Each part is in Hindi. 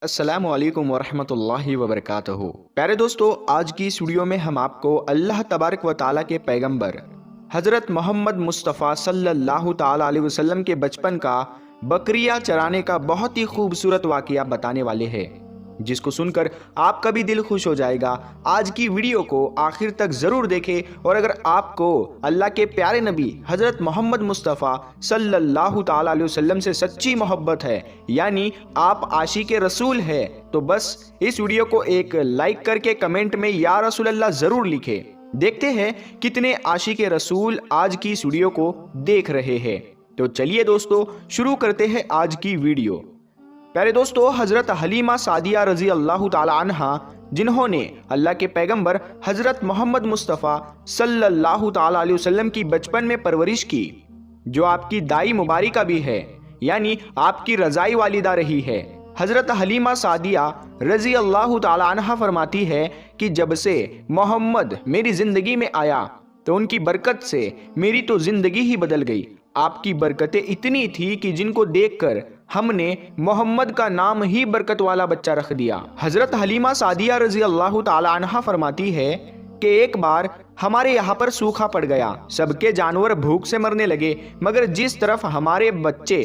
अस्सलामु अलैकुम वरहमतुल्लाहि वबरकातुहू। प्यारे दोस्तों, आज की इस वीडियो में हम आपको अल्लाह तबारक व ताला के पैगंबर हज़रत मोहम्मद मुस्तफ़ा सल्लल्लाहु ताला अलैहि वसल्लम के बचपन का बकरियां चराने का बहुत ही खूबसूरत वाक़या बताने वाले हैं, जिसको सुनकर आपका भी दिल खुश हो जाएगा। आज की वीडियो को आखिर तक ज़रूर देखें और अगर आपको अल्लाह के प्यारे नबी हज़रत मोहम्मद मुस्तफ़ा सल्लल्लाहु ताला अलैहि वसल्लम से सच्ची मोहब्बत है, यानी आप आशिक रसूल है, तो बस इस वीडियो को एक लाइक करके कमेंट में या रसूल अल्लाह ज़रूर लिखें। देखते हैं कितने आशिक रसूल आज की इस वीडियो को देख रहे हैं। तो चलिए दोस्तों, शुरू करते हैं आज की वीडियो। प्यारे दोस्तों, हज़रत हलीमा सादिया रज़ी अल्लाह ताला अन्हा, जिन्होंने अल्लाह के पैगंबर हज़रत मोहम्मद मुस्तफ़ा सल्लल्लाहु ताला अलैहि वसल्लम की बचपन में परवरिश की, जो आपकी दाई मुबारिका भी है, यानी आपकी रज़ाई वालिदा रही है। हज़रत हलीमा सादिया रज़ी अल्लाह ताला अन्हा फरमाती है कि जब से मोहम्मद मेरी ज़िंदगी में आया तो उनकी बरकत से मेरी तो ज़िंदगी ही बदल गई। आपकी बरकतें इतनी थी कि जिनको देखकर हमने मोहम्मद का नाम ही बरकत वाला बच्चा रख दिया। हज़रत हलीमा सादिया रज़ी अल्लाह ताला अन्हा फरमाती है कि एक बार हमारे यहाँ पर सूखा पड़ गया, सबके जानवर भूख से मरने लगे, मगर जिस तरफ हमारे बच्चे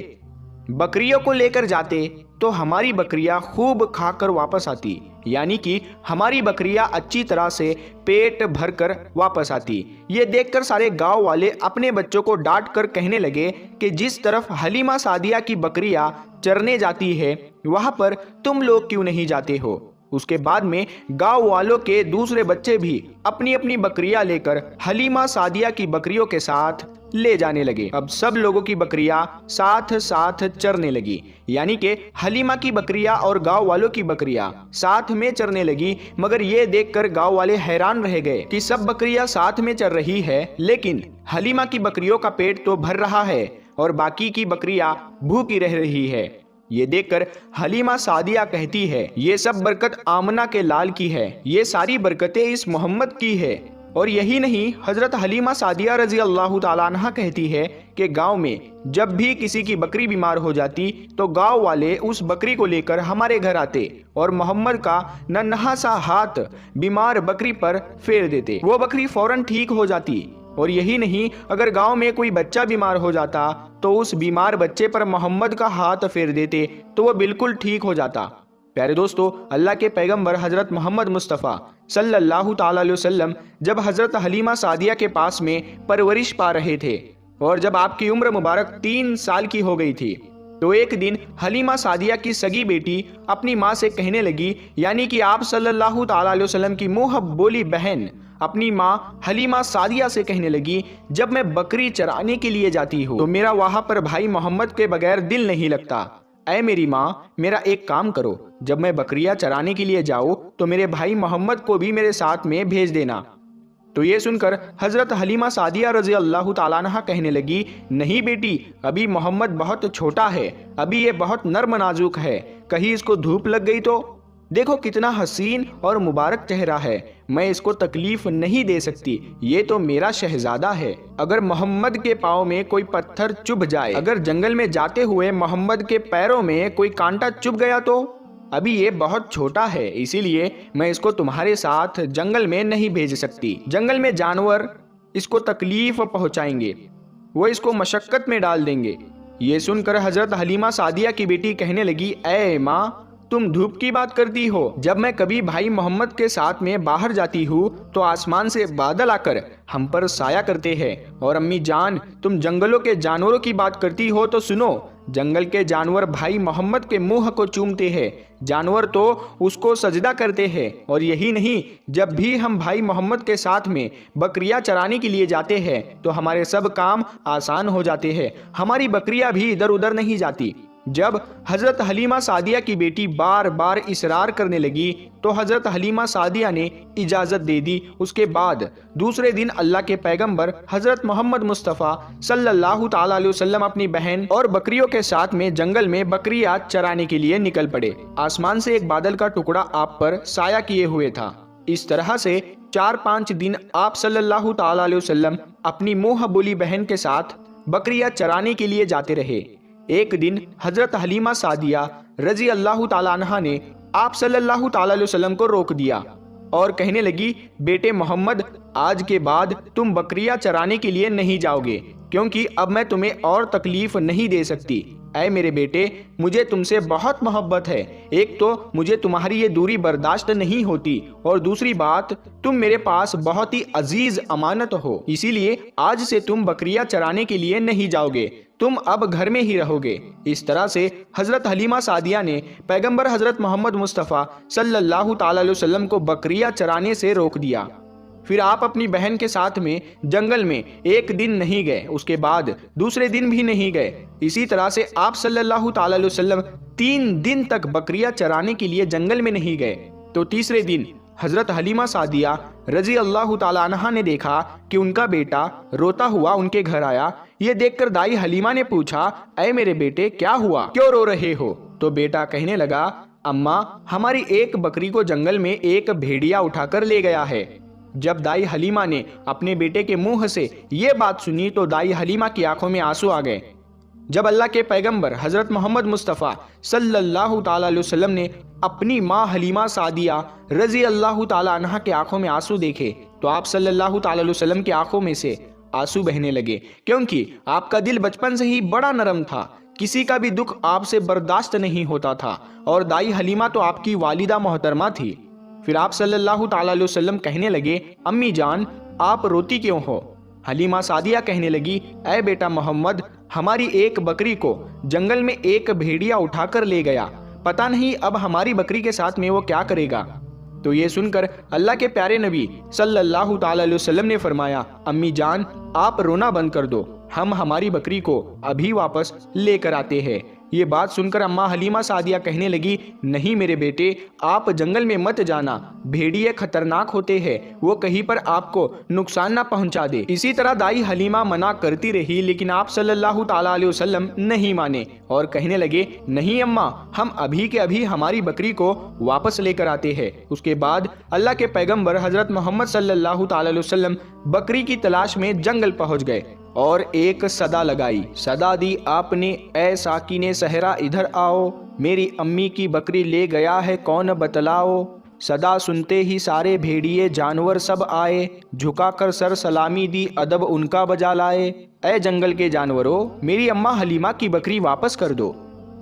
बकरियों को लेकर जाते तो हमारी बकरियां खूब खाकर वापस आती, यानी कि हमारी बकरियां अच्छी तरह से पेट भरकर वापस आती। ये देखकर सारे गांव वाले अपने बच्चों को डांट कर कहने लगे कि जिस तरफ हलीमा सादिया की बकरियां चरने जाती है वहां पर तुम लोग क्यों नहीं जाते हो। उसके बाद में गांव वालों के दूसरे बच्चे भी अपनी अपनी बकरियां लेकर हलीमा सादिया की बकरियों के साथ ले जाने लगे। अब सब लोगों की बकरियां साथ साथ चरने लगी, यानी कि हलीमा की बकरियां और गांव वालों की बकरियां साथ में चरने लगी। मगर ये देखकर गांव वाले हैरान रह गए कि सब बकरियां साथ में चर रही है, लेकिन हलीमा की बकरियों का पेट तो भर रहा है और बाकी की बकरियां भूखी रह रही है। ये देखकर हलीमा सादिया कहती है, ये सब बरकत आमना के लाल की है, ये सारी बरकतें इस मोहम्मद की है। और यही नहीं, हज़रत हलीमा सादिया रज़ी अल्लाह ताला अन्हा कहती है कि गांव में जब भी किसी की बकरी बीमार हो जाती तो गांव वाले उस बकरी को लेकर हमारे घर आते और मोहम्मद का नन्हा सा हाथ बीमार बकरी पर फेर देते, वो बकरी फौरन ठीक हो जाती। और यही नहीं, अगर गांव में कोई बच्चा बीमार हो जाता तो उस बीमार बच्चे पर मोहम्मद का हाथ फेर देते तो वो बिल्कुल ठीक हो जाता। प्यारे दोस्तों, अल्लाह के पैगंबर हज़रत मोहम्मद मुस्तफ़ा सल्लल्लाहु ताला अलैहि वसल्लम जब हज़रत हलीमा सादिया के पास में परवरिश पा रहे थे और जब आपकी उम्र मुबारक 3 साल की हो गई थी, तो एक दिन हलीमा सादिया की सगी बेटी अपनी माँ से कहने लगी, यानी कि आप सल्लल्लाहु ताला अलैहि वसल्लम की मुँह बोली बहन अपनी माँ हलीमा सादिया से कहने लगी, जब मैं बकरी चराने के लिए जाती हूँ तो मेरा वहाँ पर भाई मोहम्मद के बगैर दिल नहीं लगता। ऐ मेरी माँ, मेरा एक काम करो, जब मैं बकरियां चराने के लिए जाऊँ तो मेरे भाई मोहम्मद को भी मेरे साथ में भेज देना। तो ये सुनकर हज़रत हलीमा सादिया रज़ी अल्लाह ताला अन्हा कहने लगी, नहीं बेटी, अभी मोहम्मद बहुत छोटा है, अभी ये बहुत नर्म नाजुक है, कहीं इसको धूप लग गई तो। देखो कितना हसीन और मुबारक चेहरा है, मैं इसको तकलीफ नहीं दे सकती, ये तो मेरा शहजादा है। अगर मोहम्मद के पाँव में कोई पत्थर चुभ जाए, अगर जंगल में जाते हुए मोहम्मद के पैरों में कोई कांटा चुभ गया तो। अभी ये बहुत छोटा है, इसीलिए मैं इसको तुम्हारे साथ जंगल में नहीं भेज सकती। जंगल में जानवर इसको तकलीफ पहुंचाएंगे, वो इसको मशक्कत में डाल देंगे। ये सुनकर हज़रत हलीमा सादिया की बेटी कहने लगी, ऐ माँ, तुम धूप की बात करती हो, जब मैं कभी भाई मोहम्मद के साथ में बाहर जाती हूँ तो आसमान से बादल आकर हम पर साया करते हैं। और अम्मी जान, तुम जंगलों के जानवरों की बात करती हो तो सुनो, जंगल के जानवर भाई मोहम्मद के मुंह को चूमते हैं, जानवर तो उसको सजदा करते हैं। और यही नहीं, जब भी हम भाई मोहम्मद के साथ में बकरियां चराने के लिए जाते हैं तो हमारे सब काम आसान हो जाते हैं, हमारी बकरियां भी इधर उधर नहीं जाती। जब हज़रत हलीमा सादिया की बेटी बार बार इसरार करने लगी तो हज़रत हलीमा सादिया ने इजाज़त दे दी। उसके बाद दूसरे दिन अल्लाह के पैगंबर हज़रत मोहम्मद मुस्तफ़ा सल्लल्लाहु ताला अलैहि वसल्लम अपनी बहन और बकरियों के साथ में जंगल में बकरियां चराने के लिए निकल पड़े। आसमान से एक बादल का टुकड़ा आप पर साया किए हुए था। इस तरह से 4-5 दिन आप सल्लल्लाहु ताला अलैहि वसल्लम अपनी मुँह बोली बहन के साथ बकरियां चराने के लिए जाते रहे। एक दिन हज़रत हलीमा सादिया रजी अल्लाह ताला अन्हा ने आप सल्लल्लाहु ताला अलैहि वसल्लम को रोक दिया और कहने लगी, बेटे मोहम्मद, आज के बाद तुम बकरियां चराने के लिए नहीं जाओगे, क्योंकि अब मैं तुम्हें और तकलीफ नहीं दे सकती। ऐ मेरे बेटे, मुझे तुमसे बहुत मोहब्बत है। एक तो मुझे तुम्हारी ये दूरी बर्दाश्त नहीं होती, और दूसरी बात, तुम मेरे पास बहुत ही अजीज अमानत हो। इसीलिए आज से तुम बकरियां चराने के लिए नहीं जाओगे, तुम अब घर में ही रहोगे। इस तरह से हजरत हलीमा सादिया ने पैगंबर हजरत मोहम्मद मुस्तफ़ा सल्लल्लाहु ताला अलैहि वसल्लम को बकरियां चराने से रोक दिया। फिर आप अपनी बहन के साथ में जंगल में एक दिन नहीं गए, उसके बाद दूसरे दिन भी नहीं गए। इसी तरह से आप सल्लल्लाहु ताला अलैहि वसल्लम 3 दिन तक बकरियां चराने के लिए जंगल में नहीं गए। तो तीसरे दिन हजरत हलीमा सादिया रजी अल्लाह ताला अन्हा ने देखा कि उनका बेटा रोता हुआ उनके घर आया। ये देखकर दाई हलीमा ने पूछा, ऐ मेरे बेटे, क्या हुआ, क्यों रो रहे हो? तो बेटा कहने लगा, अम्मा, हमारी एक बकरी को जंगल में एक भेड़िया उठाकर ले गया है। जब दाई हलीमा ने अपने बेटे के मुंह से ये बात सुनी तो दाई हलीमा की आंखों में आंसू आ गए। जब अल्लाह के पैगंबर हजरत मोहम्मद मुस्तफ़ा सल्लल्लाहु ताला अलैहि वसल्लम ने अपनी माँ हलीमा सादिया रजी अल्लाह ताला अन्हा के आंखों में आंसू देखे तो आप सल्लल्लाहु ताला अलैहि वसल्लम की आंखों में से आंसू बहने लगे, क्योंकि आपका दिल बचपन से ही बड़ा नरम था, किसी का भी दुख आपसे बर्दाश्त नहीं होता था, और दाई हलीमा तो आपकी वालिदा मोहतरमा थी। फिर आप सल्लल्लाहु ताला अलैहि वसल्लम कहने लगे, अम्मी जान, आप रोती क्यों हो? हलीमा सादिया कहने लगी, ऐ बेटा मोहम्मद, हमारी एक बकरी को जंगल में एक भेड़िया उठाकर ले गया, पता नहीं अब हमारी बकरी के साथ में वो क्या करेगा। तो ये सुनकर अल्लाह के प्यारे नबी सल्लल्लाहु ताला अलैहि वसल्लम ने फरमाया, अम्मी जान, आप रोना बंद कर दो, हम हमारी बकरी को अभी वापस लेकर आते हैं। ये बात सुनकर अम्मा हलीमा सादिया कहने लगी, नहीं मेरे बेटे, आप जंगल में मत जाना, भेड़िए खतरनाक होते हैं, वो कहीं पर आपको नुकसान ना पहुंचा दे। इसी तरह दाई हलीमा मना करती रही, लेकिन आप सल्लल्लाहु ताला अलैहि वसल्लम नहीं माने और कहने लगे, नहीं अम्मा, हम अभी के अभी हमारी बकरी को वापस लेकर आते हैं। उसके बाद अल्लाह के पैगंबर हजरत मोहम्मद सल्लल्लाहु ताला अलैहि वसल्लम बकरी की तलाश में जंगल पहुंच गए और एक सदा लगाई। सदा दी आपने, ऐ साकिने सहरा इधर आओ, मेरी अम्मी की बकरी ले गया है कौन बतलाओ। सदा सुनते ही सारे भेड़िए जानवर सब आए, झुकाकर सर सलामी दी अदब उनका बजा लाए। ऐ जंगल के जानवरों, मेरी अम्मा हलीमा की बकरी वापस कर दो।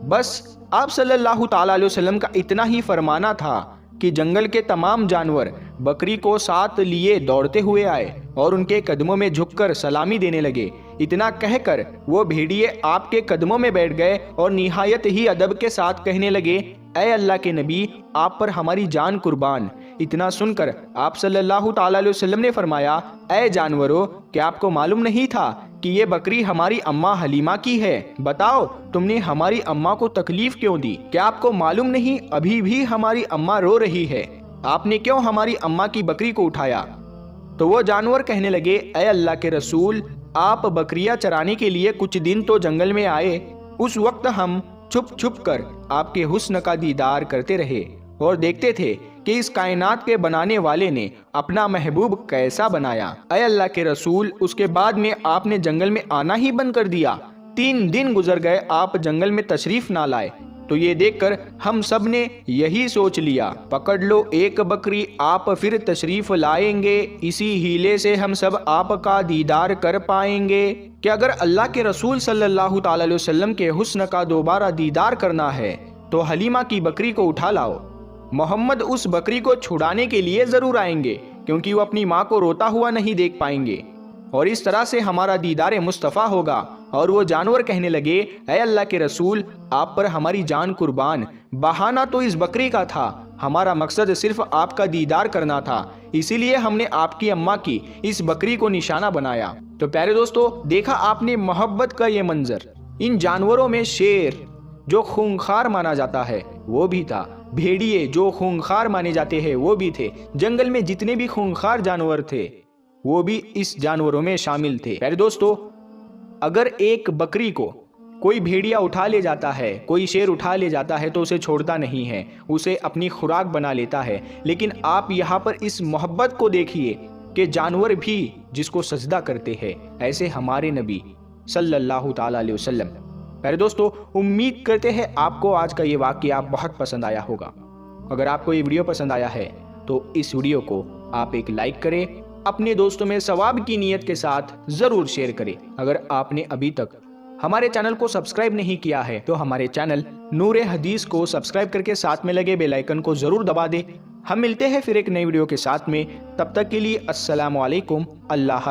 बस आप सल्लल्लाहु ताला अलैहि वसल्लम का इतना ही फरमाना था कि जंगल के तमाम जानवर बकरी को साथ लिए दौड़ते हुए आए और उनके कदमों में झुककर सलामी देने लगे। इतना कहकर वो भेड़िए आपके कदमों में बैठ गए और निहायत ही अदब के साथ कहने लगे, ऐ अल्लाह के नबी, आप पर हमारी जान कुर्बान। इतना सुनकर आप सल्लल्लाहु ताला अलैहि वसल्लम ने फरमाया, ऐ जानवरों, क्या आपको मालूम नहीं था कि ये बकरी हमारी अम्मा हलीमा की है? बताओ, तुमने हमारी अम्मा को तकलीफ क्यों दी? क्या आपको मालूम नहीं अभी भी हमारी अम्मा रो रही है? आपने क्यों हमारी अम्मा की बकरी को उठाया? तो वो जानवर कहने लगे, ऐ अल्लाह के रसूल, आप बकरियां चराने के लिए कुछ दिन तो जंगल में आए, उस वक्त हम छुप छुप कर आपके हुस्न का दीदार करते रहे और देखते थे कि इस कायनात के बनाने वाले ने अपना महबूब कैसा बनाया। ऐ अल्लाह के रसूल, उसके बाद में आपने जंगल में आना ही बंद कर दिया। 3 दिन गुजर गए, आप जंगल में तशरीफ ना लाए। तो ये देखकर हम सब ने यही सोच लिया, पकड़ लो एक बकरी, आप फिर तशरीफ लाएंगे, इसी हीले से हम सब आपका दीदार कर पाएंगे। कि अगर अल्लाह के रसूल सल्लल्लाहु ताला अलैहि वसल्लम के हुस्न का दोबारा दीदार करना है तो हलीमा की बकरी को उठा लाओ। मोहम्मद उस बकरी को छुड़ाने के लिए जरूर आएंगे, क्योंकि वो अपनी माँ को रोता हुआ नहीं देख पाएंगे, और इस तरह से हमारा दीदार मुस्तफ़ा होगा। और वो जानवर कहने लगे, ऐ अल्लाह के रसूल, आप पर हमारी जान कुर्बान, बहाना तो इस बकरी का था, हमारा मकसद सिर्फ आपका दीदार करना था, इसीलिए हमने आपकी अम्मा की इस बकरी को निशाना बनाया। तो प्यारे दोस्तों, देखा आपने मोहब्बत का ये मंजर। इन जानवरों में शेर जो खूंखार माना जाता है वो भी था, भेड़िए जो खूंखार माने जाते हैं वो भी थे, जंगल में जितने भी खूंखार जानवर थे वो भी इस जानवरों में शामिल थे। प्यारे दोस्तों, अगर एक बकरी को कोई भेड़िया उठा ले जाता है, कोई शेर उठा ले जाता है तो उसे छोड़ता नहीं है, उसे अपनी खुराक बना लेता है। लेकिन आप यहाँ पर इस मोहब्बत को देखिए कि जानवर भी जिसको सजदा करते हैं, ऐसे हमारे नबी सल्लल्लाहु ताला अलैहि वसल्लम प्यारे दोस्तों, उम्मीद करते हैं आपको आज का ये वाकया बहुत पसंद आया होगा। अगर आपको ये वीडियो पसंद आया है तो इस वीडियो को आप एक लाइक करें, अपने दोस्तों में सवाब की नीयत के साथ जरूर शेयर करें। अगर आपने अभी तक हमारे चैनल को सब्सक्राइब नहीं किया है तो हमारे चैनल नूर हदीस को सब्सक्राइब करके साथ में लगे बेल आइकन को जरूर दबा दें। हम मिलते हैं फिर एक नई वीडियो के साथ में, तब तक के लिए अस्सलाम वालेकुम, अल्लाह हाफ़िज़।